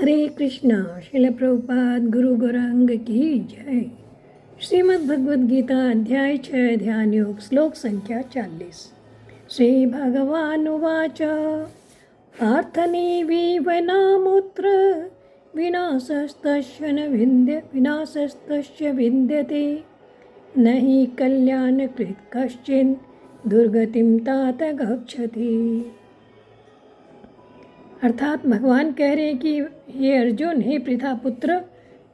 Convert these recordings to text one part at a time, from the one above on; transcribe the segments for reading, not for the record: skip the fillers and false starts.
हरे कृष्णा। श्रील प्रभुपाद गुरु गौरांग की जय। श्रीमद् भगवद गीता अध्याय 6 ध्यान योग श्लोक संख्या 40। श्री भगवान उवाच पार्थनीवीव नामुत्र विनाशस्तस्य विद्यते न हि कल्याणकृत् कश्चिन् दुर्गतिं तात गच्छति। अर्थात भगवान कह रहे हैं कि हे अर्जुन, हे पृथा पुत्र,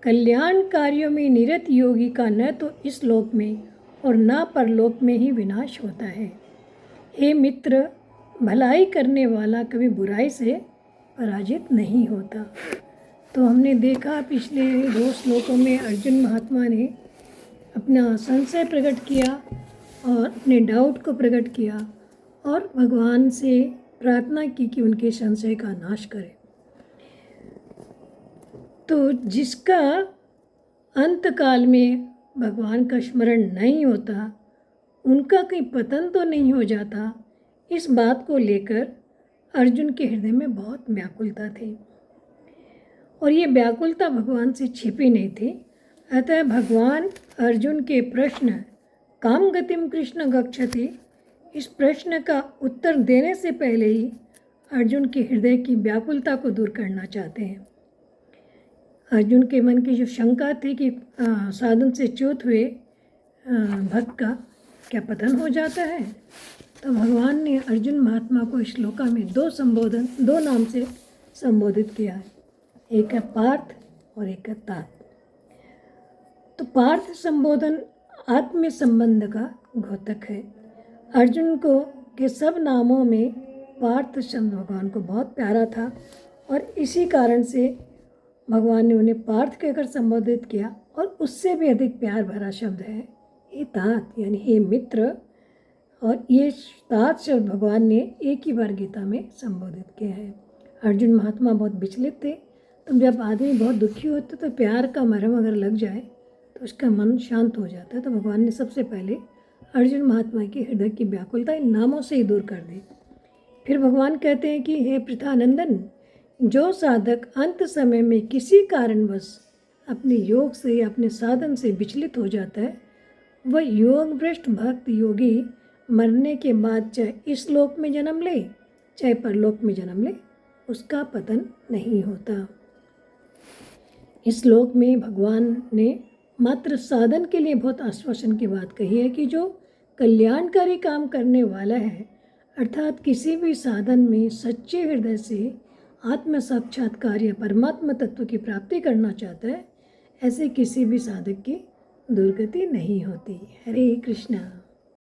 कल्याण कार्यों में निरत योगी का न तो इस लोक में और न परलोक में ही विनाश होता है। हे मित्र, भलाई करने वाला कभी बुराई से पराजित नहीं होता। तो हमने देखा पिछले 2 श्लोकों में अर्जुन महात्मा ने अपना संशय प्रकट किया और अपने डाउट को प्रकट किया और भगवान से प्रार्थना की कि उनके संशय का नाश करे। तो जिसका अंत काल में भगवान का स्मरण नहीं होता, उनका कहीं पतन तो नहीं हो जाता, इस बात को लेकर अर्जुन के हृदय में बहुत व्याकुलता थी। और ये व्याकुलता भगवान से छिपी नहीं थी। अतः भगवान अर्जुन के प्रश्न काम गतिम कृष्ण गच्छति, इस प्रश्न का उत्तर देने से पहले ही अर्जुन के हृदय की व्याकुलता को दूर करना चाहते हैं। अर्जुन के मन की जो शंका थी कि साधन से च्युत हुए भक्त का क्या पतन हो जाता है, तो भगवान ने अर्जुन महात्मा को इस श्लोका में 2 नाम से संबोधित किया है। एक है पार्थ और एक है तात। तो पार्थ संबोधन आत्म संबंध का द्योतक है। अर्जुन को के सब नामों में पार्थ शब्द भगवान को बहुत प्यारा था और इसी कारण से भगवान ने उन्हें पार्थ कहकर संबोधित किया। और उससे भी अधिक प्यार भरा शब्द है हे तात, यानी हे मित्र। और ये तात शब्द भगवान ने एक ही बार गीता में संबोधित किया है। अर्जुन महात्मा बहुत विचलित थे। तो जब आदमी बहुत दुखी होता तो प्यार का मरहम अगर लग जाए तो उसका मन शांत हो जाता है। तो भगवान ने सबसे पहले अर्जुन महात्मा की हृदय की व्याकुलता इन नामों से ही दूर कर दी। फिर भगवान कहते हैं कि हे पृथानंदन, जो साधक अंत समय में किसी कारणवश अपने योग से या अपने साधन से विचलित हो जाता है, वह योग भ्रष्ट भक्त योगी मरने के बाद चाहे इस लोक में जन्म ले चाहे परलोक में जन्म ले, उसका पतन नहीं होता। इस श्लोक में भगवान ने मात्र साधन के लिए बहुत आश्वासन की बात कही है कि जो कल्याणकारी काम करने वाला है, अर्थात किसी भी साधन में सच्चे हृदय से आत्म साक्षात्कार या परमात्मा तत्व की प्राप्ति करना चाहता है, ऐसे किसी भी साधक की दुर्गति नहीं होती। हरे कृष्णा।